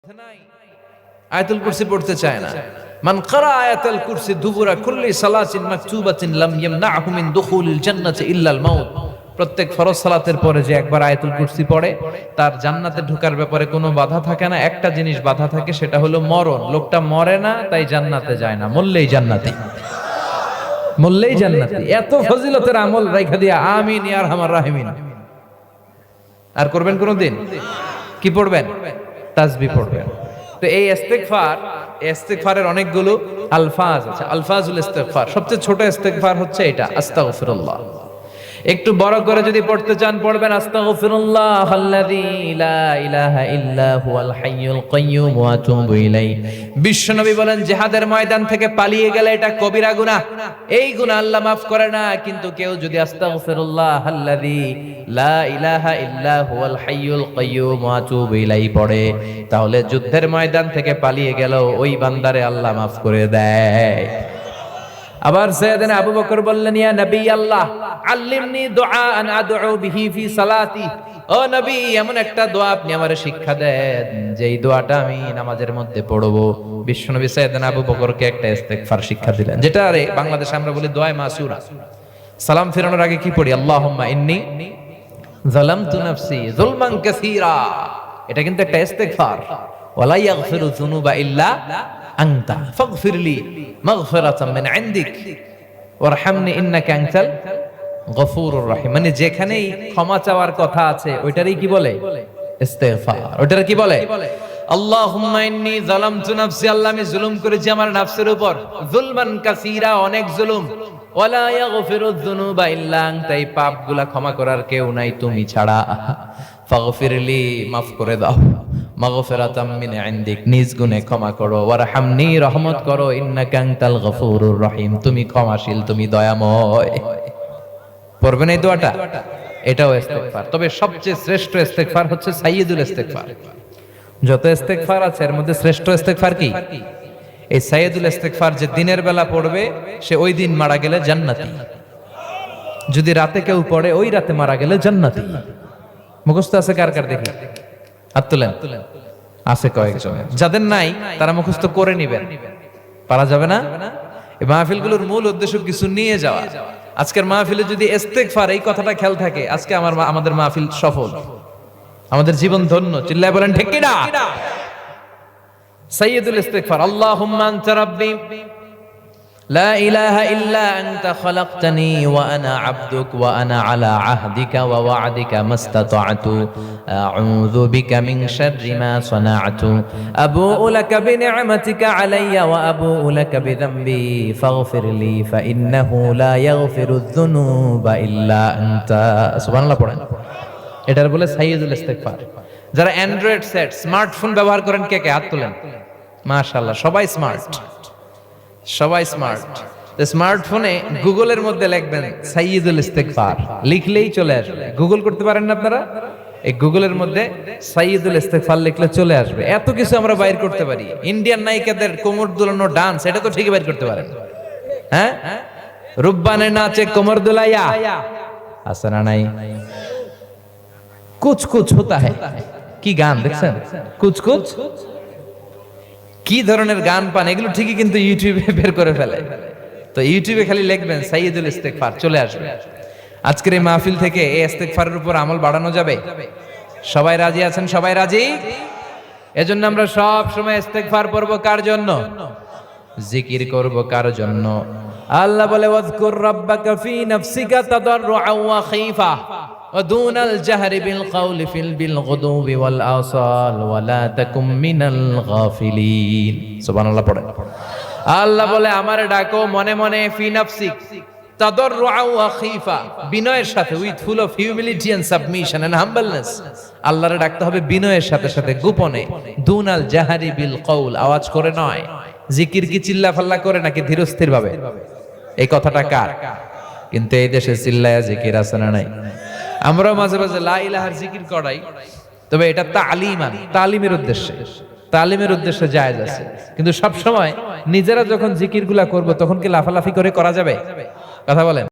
আয়াতুল কুরসি পড়তে চায় না। মান ক্বারা আয়াতুল কুরসি দুবুরা কুল্লি সালাতিন মাকতুবাতিন লাম ইয়ামনাহু মিন দুখুলিল জান্নাতি ইল্লাল মাউত। প্রত্যেক ফরজ সালাতের পরে যে একবার আয়াতুল কুরসি পড়ে তার জান্নাতে ঢোকার ব্যাপারে কোনো বাধা থাকে না। একটা জিনিস বাধা থাকে, সেটা হলো মরণ। লোকটা মরে না, তাই জান্নাতে যায় না, মরলেই জান্নাতি, মরলেই জান্নাতি। এত ফজিলতের আমল রাইখা দিয়া আমিন ইয়া আরহামার রাহিমিন। আর করবেন কোনদিন? কি পড়বেন? তাসবিহ পড়বেন। তো এই ইস্তিগফারের অনেকগুলো আলফাজ আছে। আলফাজুল ইস্তিগফার, সবচেয়ে ছোট ইস্তিগফার হচ্ছে এটা, আস্তাগফিরুল্লাহ। একটু বড় করে যদি পড়তে চান পড়বেন আস্তাগফিরুল্লাহ আল্লাযী লা ইলাহা ইল্লা হুয়াল হাইয়ুল কাইয়্যুম ওয়া আতুবু ইলাইহি। বিশ্বনবী বলেন, জিহাদের ময়দান থেকে পালিয়ে গেলে এটা কবিরা গুনাহ, এই গুনাহ আল্লাহ মাফ করে না। কিন্তু কেউ যদি আস্তাগফিরুল্লাহ আল্লাযী লা ইলাহা ইল্লা হুয়াল হাইয়ুল কাইয়্যুম ওয়া আতুবু ইলাইহি পড়ে, তাহলে যুদ্ধের ময়দান থেকে পালিয়ে গেল ওই বান্দারে আল্লাহ মাফ করে দেয়। আবার সাইয়েদনা আবু বকর বললেন, ইয়া নবী আল্লাহ আল্লিমনি দুআআন আদউ বিহি ফি সালাতি। ও নবী, এমন একটা দোয়া আপনি আমারে শিক্ষা দেন যেই দোয়াটা আমি নামাজের মধ্যে পড়ব। বিশ্বনবী সাইয়েদনা আবু বকরকে একটা ইস্তিগফার শিক্ষা দিলেন, যেটা আরে বাংলাদেশে আমরা বলি দোয়া মাসুরা। সালাম ফিরানোর আগে কি পড়ি? আল্লাহুম্মা ইন্নী যালামতু নাফসি যুলমান কাসীরা। এটা কিন্তু একটা ইস্তিগফার। ওয়ালা ইয়াগফিরু যুনুবা ইল্লা আনতা ফাগফিরলি মাগফিরাতাম মিন ইনদিক ওয়ারহামনি ইন্নাকা আনতাল গফুরুর রহিম। মানে যেখানেই ক্ষমা চাওয়ার কথা আছে ওইটারই কি বলে? ইস্তিগফার। ওইটার কি বলে? আল্লাহুম্মা ইন্নী যালামতু নাফসি, আল্লাহ আমি জুলুম করেছি আমার নফসের উপর, যুলমান কাসীরা, অনেক জুলুম। ওয়ালা ইয়াগফিরু যুনুবা ইল্লা আনতা, এই পাপগুলা ক্ষমা করার কেউ নাই তুমি ছাড়া। ফাগফিরলি, মাফ করে দাও। মাগফিরাতাম মিন ইনদিক, নিজ গুণে ক্ষমা করো। ওয়ারহামনি, রহমত করো। ইন্নাকা আনতাল গফুরুর রহিম, তুমি ক্ষমাশীল, তুমি দয়াময়। পড়বেন এই দোয়াটা, এটাও ইস্তিগফার। তবে সবচেয়ে শ্রেষ্ঠ ইস্তিগফার হচ্ছে সাইয়্যিদুল ইস্তিগফার। যত ইস্তিগফার আছে এর মধ্যে শ্রেষ্ঠ ইস্তিগফার কি? এই সাইয়্যিদুল ইস্তিগফার। যে দিনের বেলা পড়বে সে ওই দিন মারা গেলে জান্নাতি। যদি রাতে কেউ পড়ে ওই রাতে মারা গেলে জান্নাতি। মুখস্থ আছে কার কার দেখি? হাত তুলেন। আছে কয়েকজন। যাদের নাই তারা মুখস্থ করে নিবেন, পারা যাবে না। এই মাহফিলগুলোর মূল উদ্দেশ্য কিছু নিয়ে যাওয়া। আজকের মাহফিলে যদি ইস্তিগফার এই কথাটা খেয়াল থাকে, আজকে আমাদের মাহফিল সফল, আমাদের জীবন ধন্য। চিল্লায় বলেন ঠিক কিনা? সাইয়্যিদুল ইস্তিগফার। আল্লাহুম্মা আনতা রাব্বি লা ইলাহা ইল্লা আনতা খালাকতানি ওয়া আনা আবদুক ওয়া আনা আলা আহদিকা ওয়া ওয়া'দিকা মাস্তাতা'তু আউযু বিকা মিন শাররি মা সানা'তু আবুউ লাকা বিনি'মাতিকা আলাইয়া ওয়া আবুউ লাকা বিযামবি ফাগফিরলি ফা ইন্নাহু লা ইয়াগফিরুয যুনুবা ইল্লা আনতা। সুবহানাল্লাহ পড়েন। এটার বলে সাইয়্যিদুল ইস্তিগফার। যারা অ্যান্ড্রয়েড সেট স্মার্টফোন ব্যবহার করেন কে কে? হাত তোলেন। মাশাআল্লাহ, সবাই স্মার্ট, সবাই স্মার্ট। স্মার্টফোনে গুগলের মধ্যে লিখবেন সাইয়্যিদুল ইস্তিগফার, লিখলেই চলে আসবে। গুগল করতে পারেন না আপনারা? এই গুগলের মধ্যে সাইয়্যিদুল ইস্তিগফার লিখলে চলে আসবে। এত কিছু আমরা বাইর করতে পারি। ইন্ডিয়ান নায়িকাদের কোমর দুলানো ডান্স, এটা তো ঠিকই বাইর করতে পারেন। হ্যাঁ, রুব্বানে নাচে কোমর দুলাইয়া, আছে না নাই? কুছ কুছ হোতা হ্যায়, কি গান দেখছেন? কুছ কুছ, কি ধরনের গান পান, এগুলো ঠিকই কিন্তু ইউটিউবে বের করে ফেলে। তো ইউটিউবে খালি লিখবেন সাইয়্যিদুল ইস্তিগফার, চলে আসবে। আজকের এই মাহফিল থেকে এই ইস্তিগফারের উপর আমল বাড়ানো যাবে। সবাই রাজি আছেন? সবাই রাজি? এজন্য আমরা সব সময় ইস্তিগফার পড়ব কার জন্য? জিকির করব কার জন্য? আল্লাহ বলে, ওয়াজকুর রাব্বাকা ফি নাফসিকা তাদাররুআন ওয়া খাইফা ওয়া দুনাল জাহরি বিল কওলি বিল গুদুবি ওয়াল আসাল ওয়া লা তাকুম মিনাল গাফিলিন। সুবহানাল্লাহ পড়েন। আল্লাহ বলে, আমারে ডাকো মনে মনে, ফি নাফসিক তাদাররুআন ওয়া খাইফা, বিনয়ের সাথে, with full of humility and submission and humbleness. আল্লাহরে ডাকতে হবে বিনয়ের সাথে সাথে, গোপনে। দুনাল জাহরি বিল কওল, আওয়াজ করে নয়। জিকির কি চিল্লা ফাল্লা করে নাকি ধীরস্থির ভাবে? এই কথাটা কার? কিন্তু এই দেশে চিল্লায়া জিকির আছে না নাই? আমরাও মাঝে মাঝে লা ইলাহার জিকির করাই, তবে এটা তালিমের উদ্দেশ্যে, তালিমের উদ্দেশ্যে জায়েজ আছে। কিন্তু সব সময় নিজেরা যখন জিকিরগুলা করব তখন কি লাফালাফি করে করা যাবে? কথা বলেন।